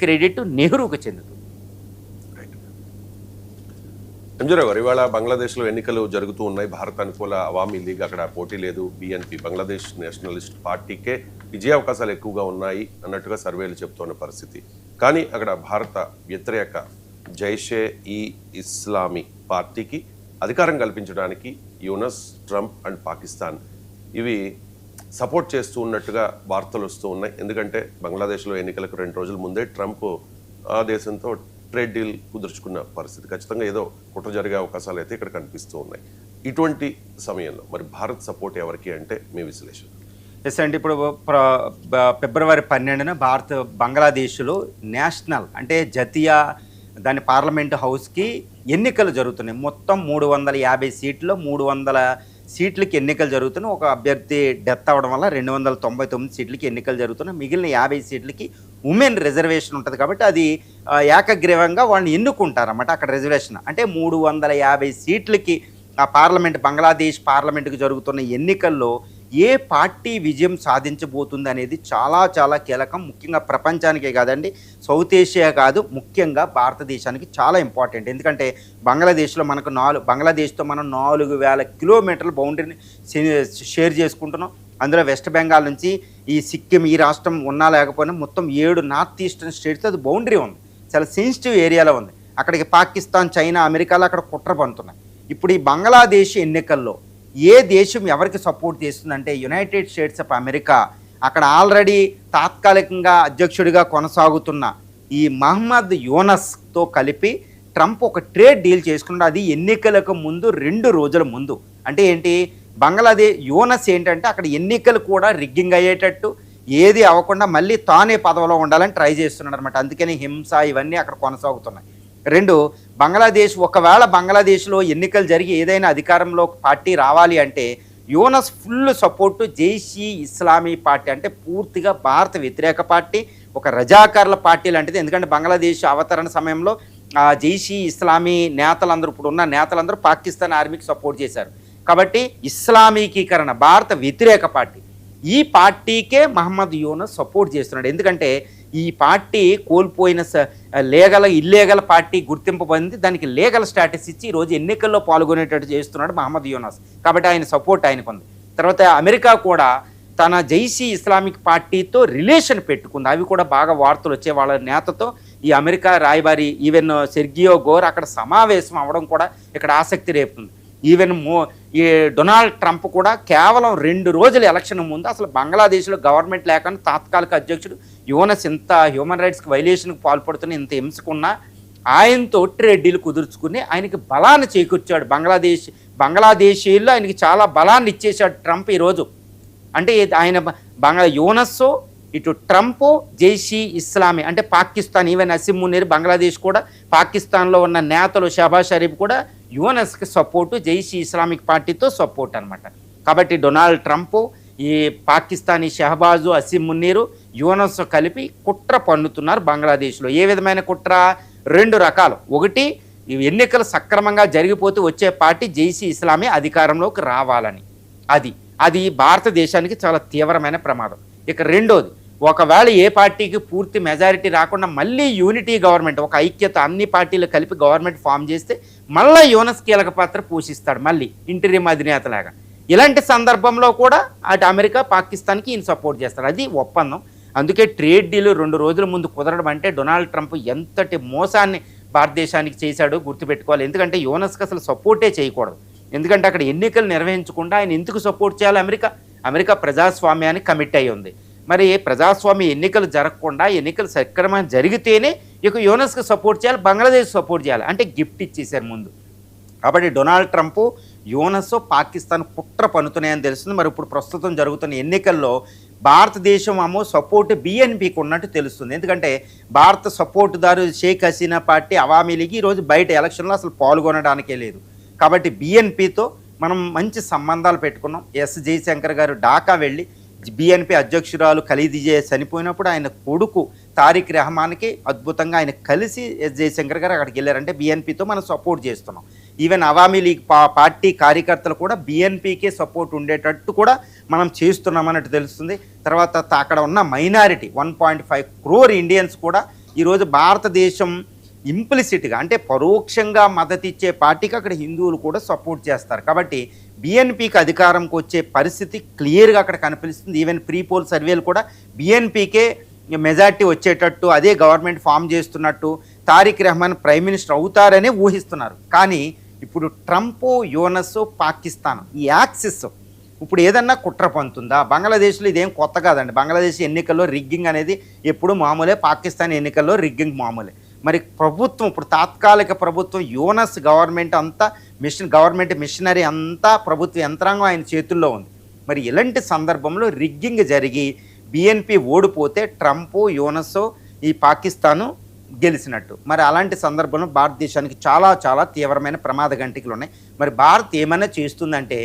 Credit నెహ్రూకు చెందుతుంది. అంజరావు గారు, ఇవాళ బంగ్లాదేశ్లో ఎన్నికలు జరుగుతూ ఉన్నాయి. భారత్ అనుకూల అవామీ లీగ్ అక్కడ పోటీ లేదు. బిఎన్పి బంగ్లాదేశ్ నేషనలిస్ట్ పార్టీకే విజయావకాశాలు ఎక్కువగా ఉన్నాయి అన్నట్టుగా సర్వేలు చెప్తున్న పరిస్థితి. కానీ అక్కడ భారత వ్యతిరేక జైషే ఈ ఇస్లామీ పార్టీకి అధికారం కల్పించడానికి యూనస్, ట్రంప్ అండ్ పాకిస్తాన్ ఇవి సపోర్ట్ చేస్తూ ఉన్నట్టుగా వార్తలు వస్తూ ఉన్నాయి. ఎందుకంటే బంగ్లాదేశ్లో ఎన్నికలకు 2 రోజుల ముందే ట్రంప్ ఆ దేశంతో ట్రేడ్ డీల్ కుదుర్చుకున్న పరిస్థితి. ఖచ్చితంగా ఏదో కుట్ర జరిగే అవకాశాలు అయితే ఇక్కడ కనిపిస్తూ ఉన్నాయి. ఇటువంటి సమయంలో మరి భారత్ సపోర్ట్ ఎవరికి అంటే మీ విశ్లేషణ? ఎస్ అండి, ఇప్పుడు ఫిబ్రవరి 12న బంగ్లాదేశ్లో నేషనల్ అంటే జాతీయ దాని పార్లమెంటు హౌస్కి ఎన్నికలు జరుగుతున్నాయి. మొత్తం 350 సీట్లు 300 సీట్లకి ఎన్నికలు జరుగుతున్నాయి. ఒక అభ్యర్థి డెత్ అవ్వడం వల్ల 299 సీట్లకి ఎన్నికలు జరుగుతున్నాయి. మిగిలిన 50 సీట్లకి ఉమెన్ రిజర్వేషన్ ఉంటుంది కాబట్టి అది ఏకగ్రీవంగా వాళ్ళని ఎన్నుకుంటారన్నమాట. అక్కడ రిజర్వేషన్ అంటే 350 సీట్లకి ఆ బంగ్లాదేశ్ పార్లమెంటుకి జరుగుతున్న ఎన్నికల్లో ఏ పార్టీ విజయం సాధించబోతుంది అనేది చాలా చాలా కీలకం. ముఖ్యంగా ప్రపంచానికే కాదండి, సౌత్ ఏషియా కాదు, ముఖ్యంగా భారతదేశానికి చాలా ఇంపార్టెంట్. ఎందుకంటే బంగ్లాదేశ్తో మనం 4000 కిలోమీటర్ల బౌండరీని షేర్ చేసుకుంటున్నాం. అందులో వెస్ట్ బెంగాల్ నుంచి ఈ సిక్కిం ఈ రాష్ట్రం ఉన్నా లేకపోయినా మొత్తం 7 నార్త్ ఈస్టర్న్ స్టేట్స్ అది బౌండరీ ఉంది. చాలా సెన్సిటివ్ ఏరియాలో ఉంది. అక్కడికి పాకిస్తాన్, చైనా, అమెరికాలో అక్కడ కుట్ర పండుతున్నాయి. ఇప్పుడు ఈ బంగ్లాదేశ్ ఎన్నికల్లో ఏ దేశం ఎవరికి సపోర్ట్ చేస్తుందంటే యునైటెడ్ స్టేట్స్ ఆఫ్ అమెరికా. అక్కడ ఆల్రెడీ తాత్కాలికంగా అధ్యక్షుడిగా కొనసాగుతున్న ఈ మహమ్మద్ యూనస్తో కలిపి ట్రంప్ ఒక ట్రేడ్ డీల్ చేసుకున్నాడు. అది ఎన్నికలకు ముందు 2 రోజుల ముందు. అంటే ఏంటి, యూనస్ ఏంటంటే అక్కడ ఎన్నికలు కూడా రిగ్గింగ్ అయ్యేటట్టు ఏది అవ్వకుండా మళ్ళీ తానే పదవిలో ఉండాలని ట్రై చేస్తున్నాడు అనమాట. అందుకని హింస ఇవన్నీ అక్కడ కొనసాగుతున్నాయి. 2, ఒకవేళ బంగ్లాదేశ్లో ఎన్నికలు జరిగి ఏదైనా అధికారంలో పార్టీ రావాలి అంటే యూనస్ ఫుల్ సపోర్టు జైషీ ఇస్లామీ పార్టీ, అంటే పూర్తిగా భారత వ్యతిరేక పార్టీ, ఒక రజాకార్ల పార్టీ లాంటిది. ఎందుకంటే బంగ్లాదేశ్ అవతరణ సమయంలో జైషీ ఇస్లామీ నేతలందరూ, ఇప్పుడు ఉన్న నేతలందరూ పాకిస్తాన్ ఆర్మీకి సపోర్ట్ చేశారు. కాబట్టి ఇస్లామీకీకరణ భారత వ్యతిరేక పార్టీ. ఈ పార్టీకే మహమ్మద్ యూనస్ సపోర్ట్ చేస్తున్నాడు. ఎందుకంటే ఈ పార్టీ కోల్పోయిన ఇల్లీగల్ పార్టీ గుర్తింపు పొంది దానికి లీగల్ స్టేటస్ ఇచ్చి ఈరోజు ఎన్నికల్లో పాల్గొనేటట్టు చేస్తున్నాడు మహమ్మద్ యూనస్. కాబట్టి ఆయన సపోర్ట్ ఆయనకు ఉంది. తర్వాత అమెరికా కూడా తన జైషీ ఇస్లామిక్ పార్టీతో రిలేషన్ పెట్టుకుంది. అవి కూడా బాగా వార్తలు వచ్చే వాళ్ళ నేతతో ఈ అమెరికా రాయబారి ఈవెన్ సెర్గియో గోర్ అక్కడ సమావేశం అవ్వడం కూడా ఇక్కడ ఆసక్తి రేపుతుంది. ఈవెన్ ఈ డొనాల్డ్ ట్రంప్ కూడా కేవలం 2 రోజుల ఎలక్షన్ ముందు అసలు బంగ్లాదేశ్లో గవర్నమెంట్ లేకుండా తాత్కాలిక అధ్యక్షుడు యూనస్ ఇంత హ్యూమన్ రైట్స్కి వైలేషన్కి పాల్పడుతున్న ఇంత హింసకున్నా ఆయనతో ట్రేడ్ డీల్ కుదుర్చుకుని ఆయనకి బలాన్ని చేకూర్చాడు. బంగ్లాదేశీయుల్లో ఆయనకి చాలా బలాన్ని ఇచ్చేశాడు ట్రంప్ ఈరోజు. అంటే ఆయన యూనస్, ఇటు ట్రంప్, జైషీ ఇస్లామీ అంటే పాకిస్తాన్, ఈవెన్ అసిమ్ మునీర్ బంగ్లాదేశ్ కూడా, పాకిస్తాన్లో ఉన్న నేతలు షహబాజ్ షరీఫ్ కూడా యూనస్కి సపోర్టు, జైషీ ఇస్లామిక్ పార్టీతో సపోర్ట్ అనమాట. కాబట్టి డొనాల్డ్ ట్రంప్, ఈ పాకిస్తానీ షహబాజు, అసిమ్ మున్నీరు, యూనస్ కలిపి కుట్ర పన్నుతున్నారు బంగ్లాదేశ్లో. ఏ విధమైన కుట్ర? 2 రకాలు. ఒకటి, ఈ ఎన్నికలు సక్రమంగా జరిగిపోతే వచ్చే పార్టీ జైషీ ఇస్లామీ అధికారంలోకి రావాలని. అది భారతదేశానికి చాలా తీవ్రమైన ప్రమాదం. ఇక 2వది, ఒకవేళ ఏ పార్టీకి పూర్తి మెజారిటీ రాకుండా మళ్ళీ యూనిటీ గవర్నమెంట్, ఒక ఐక్యత అన్ని పార్టీలు కలిపి గవర్నమెంట్ ఫామ్ చేస్తే మళ్ళీ యూనస్ కీలక పాత్ర పోషిస్తాడు, మళ్ళీ ఇంటరిమ్ అధినేతలాగా. ఇలాంటి సందర్భంలో కూడా అటు అమెరికా, పాకిస్తాన్కి ఈయన సపోర్ట్ చేస్తాడు. అది ఒప్పందం. అందుకే ట్రేడ్ డీల్ 2 రోజుల ముందు కుదరడం అంటే డొనాల్డ్ ట్రంప్ ఎంతటి మోసాన్ని భారతదేశానికి చేశాడో గుర్తుపెట్టుకోవాలి. ఎందుకంటే యూనస్కి అసలు సపోర్టే చేయకూడదు. ఎందుకంటే అక్కడ ఎన్నికలు నిర్వహించకుండా ఆయన ఎందుకు సపోర్ట్ చేయాలి? అమెరికా ప్రజాస్వామ్యానికి కమిట్ అయి ఉంది. మరి ప్రజాస్వామ్య ఎన్నికలు జరగకుండా ఎన్నికలు సక్రమంగా జరిగితేనే ఇక యూనస్కి సపోర్ట్ చేయాలి, బంగ్లాదేశ్ సపోర్ట్ చేయాలి. అంటే గిఫ్ట్ ఇచ్చేశారు ముందు. కాబట్టి డొనాల్డ్ ట్రంప్, యూనస్, పాకిస్తాన్ కుట్ర పన్నుతున్నాయని తెలుస్తుంది. మరి ఇప్పుడు ప్రస్తుతం జరుగుతున్న ఎన్నికల్లో భారతదేశం సపోర్ట్ బిఎన్పికి ఉన్నట్టు తెలుస్తుంది. ఎందుకంటే భారత సపోర్టుదారు షేక్ హసీనా పార్టీ అవామీ లీగ్ ఈరోజు బయట ఎలక్షన్లో అసలు పాల్గొనడానికే లేదు. కాబట్టి బిఎన్పితో మనం మంచి సంబంధాలు పెట్టుకున్నాం. జయశంకర్ గారు ఢాకా వెళ్ళి బిఎన్పి అధ్యక్షురాలు ఖలీదిజే చనిపోయినప్పుడు ఆయన కొడుకు తారిక్ రెహమాన్కి అద్భుతంగా ఆయన కలిసి జయశంకర్ గారు అక్కడికి వెళ్ళారంటే బిఎన్పితో మనం సపోర్ట్ చేస్తున్నాం. ఈవెన్ అవామీ లీగ్ పార్టీ కార్యకర్తలు కూడా బిఎన్పికే సపోర్ట్ ఉండేటట్టు కూడా మనం చేస్తున్నామన్నట్టు తెలుస్తుంది. తర్వాత అక్కడ ఉన్న మైనారిటీ 1.5 crore ఇండియన్స్ కూడా ఈరోజు భారతదేశం ఇంప్లిసిట్గా అంటే పరోక్షంగా మద్దతు ఇచ్చే పార్టీకి అక్కడ హిందువులు కూడా సపోర్ట్ చేస్తారు. కాబట్టి బిఎన్పికి అధికారంకి వచ్చే పరిస్థితి క్లియర్గా అక్కడ కనిపిస్తుంది. ఈవెన్ ప్రీ పోల్ సర్వేలు కూడా బిఎన్పికే మెజార్టీ వచ్చేటట్టు, అదే గవర్నమెంట్ ఫామ్ చేస్తున్నట్టు, తారిక్ రెహమాన్ ప్రైమ్ మినిస్టర్ అవుతారని ఊహిస్తున్నారు. కానీ ఇప్పుడు ట్రంప్, యూనస్, పాకిస్తాన్ ఈ యాక్సిస్ ఇప్పుడు ఏదన్నా కుట్ర పంతుందా? బంగ్లాదేశ్లో ఇదేం కొత్త కాదండి. బంగ్లాదేశ్ ఎన్నికల్లో రిగ్గింగ్ అనేది ఎప్పుడు మామూలే, పాకిస్తాన్ ఎన్నికల్లో రిగ్గింగ్ మామూలే. మరి ప్రభుత్వం ఇప్పుడు తాత్కాలిక ప్రభుత్వం యూనస్ గవర్నమెంట్ అంతా గవర్నమెంట్ మిషనరీ అంతా ప్రభుత్వ యంత్రాంగం ఆయన చేతుల్లో ఉంది. మరి ఇలాంటి సందర్భంలో రిగ్గింగ్ జరిగి బిఎన్పి ఓడిపోతే ట్రంప్, యూనస్, ఈ పాకిస్తాను గెలిచినట్టు. మరి అలాంటి సందర్భంలో భారతదేశానికి చాలా చాలా తీవ్రమైన ప్రమాద గంటికలు ఉన్నాయి. మరి భారత్ ఏమైనా చేస్తుందంటే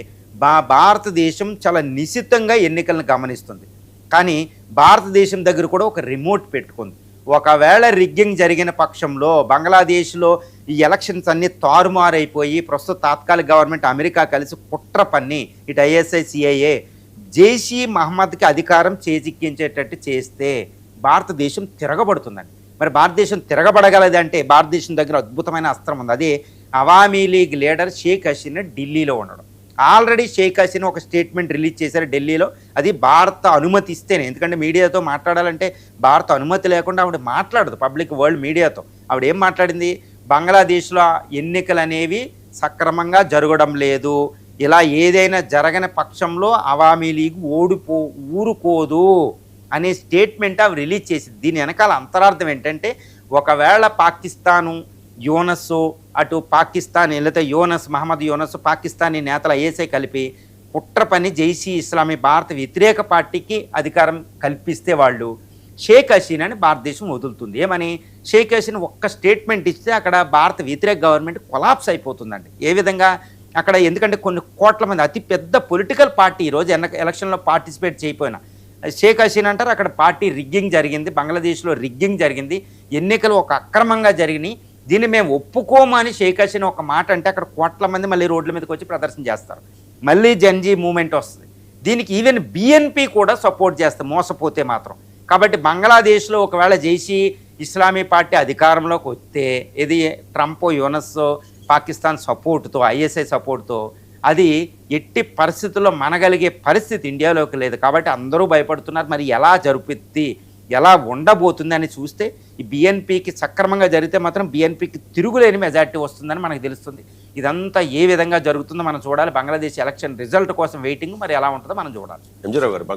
భారతదేశం చాలా నిశితంగా ఎన్నికలను గమనిస్తుంది. కానీ భారతదేశం దగ్గర కూడా ఒక రిమోట్ పెట్టుకుంది. ఒకవేళ రిగ్గింగ్ జరిగిన పక్షంలో బంగ్లాదేశ్లో ఈ ఎలక్షన్స్ అన్నీ తారుమారైపోయి ప్రస్తుత తాత్కాలిక గవర్నమెంట్ అమెరికా కలిసి కుట్ర పన్ని ఇటు ఐఎస్ఐ, సిఐఏ జైషీ మహమ్మద్కి అధికారం చేజిక్కించేటట్టు చేస్తే భారతదేశం తిరగబడుతుందండి. మరి భారతదేశం తిరగబడగలదంటే భారతదేశం దగ్గర అద్భుతమైన అస్త్రం ఉంది. అదే అవామీ లీగ్ లీడర్ షేక్ హసీనా ఢిల్లీలో ఉండడం. ఆల్రెడీ షేక్ హసీనా ఒక స్టేట్మెంట్ రిలీజ్ చేశారు ఢిల్లీలో. అది భారత అనుమతి ఇస్తేనే, ఎందుకంటే మీడియాతో మాట్లాడాలంటే భారత అనుమతి లేకుండా ఆవిడ మాట్లాడదు పబ్లిక్ వరల్డ్ మీడియాతో. ఆవిడ ఏం మాట్లాడింది? బంగ్లాదేశ్లో ఎన్నికలు అనేవి సక్రమంగా జరగడం లేదు, ఇలా ఏదైనా జరగని పక్షంలో అవామీ లీగ్ ఊరుకోదు అనే స్టేట్మెంట్ అవి రిలీజ్ చేసింది. దీని వెనకాల అంతరార్థం ఏంటంటే ఒకవేళ పాకిస్తాను, యూనస్, అటు పాకిస్తాన్ లేకపోతే మహమ్మద్ యూనస్, పాకిస్తానీ నేతల ఐఎస్ఐ కలిపి కుట్ర పని జైషీ ఇస్లామీ భారత వ్యతిరేక పార్టీకి అధికారం కల్పిస్తే వాళ్ళు షేక్ హసీనాని భారతదేశం వదులుతుంది. ఏమని? షేక్ హసీనా ఒక్క స్టేట్మెంట్ ఇస్తే అక్కడ భారత వ్యతిరేక గవర్నమెంట్ కొలాప్స్ అయిపోతుందండి. ఏ విధంగా? అక్కడ ఎందుకంటే కొన్ని కోట్ల మంది అతిపెద్ద పొలిటికల్ పార్టీ ఈరోజు ఎలక్షన్లో పార్టిసిపేట్ చేయకపోయినా షేక్ హసీనా అంటారు అక్కడ పార్టీ రిగ్గింగ్ జరిగింది, బంగ్లాదేశ్లో రిగ్గింగ్ జరిగింది, ఎన్నికలు ఒక అక్రమంగా జరిగినాయి, దీన్ని మేము ఒప్పుకోమని షేక్ హసీనా ఒక మాట అంటే అక్కడ కోట్ల మంది మళ్ళీ రోడ్ల మీదకి వచ్చి ప్రదర్శన చేస్తారు. మళ్ళీ జన్జీ మూమెంట్ వస్తుంది. దీనికి ఈవెన్ బిఎన్పి కూడా సపోర్ట్ చేస్తారు మోసపోతే మాత్రం. కాబట్టి బంగ్లాదేశ్లో ఒకవేళ జైషీ ఇస్లామీ పార్టీ అధికారంలోకి వస్తే ఇది ట్రంప్, యూనస్, పాకిస్తాన్ సపోర్టుతో, ఐఎస్ఐ సపోర్టుతో అది ఎట్టి పరిస్థితుల్లో మనగలిగే పరిస్థితి ఇండియాలోకి లేదు. కాబట్టి అందరూ భయపడుతున్నారు. మరి ఎలా జరుపుద్ది, ఎలా ఉండబోతుంది అని చూస్తే ఈ బిఎన్పికి సక్రమంగా జరిగితే మాత్రం బిఎన్పికి తిరుగులేని మెజార్టీ వస్తుందని మనకు తెలుస్తుంది. ఇదంతా ఏ విధంగా జరుగుతుందో మనం చూడాలి. బంగ్లాదేశ్ ఎలక్షన్ రిజల్ట్ కోసం వెయిటింగ్. మరి ఎలా ఉంటుందో మనం చూడాలి. ఎంజీరావు గారు,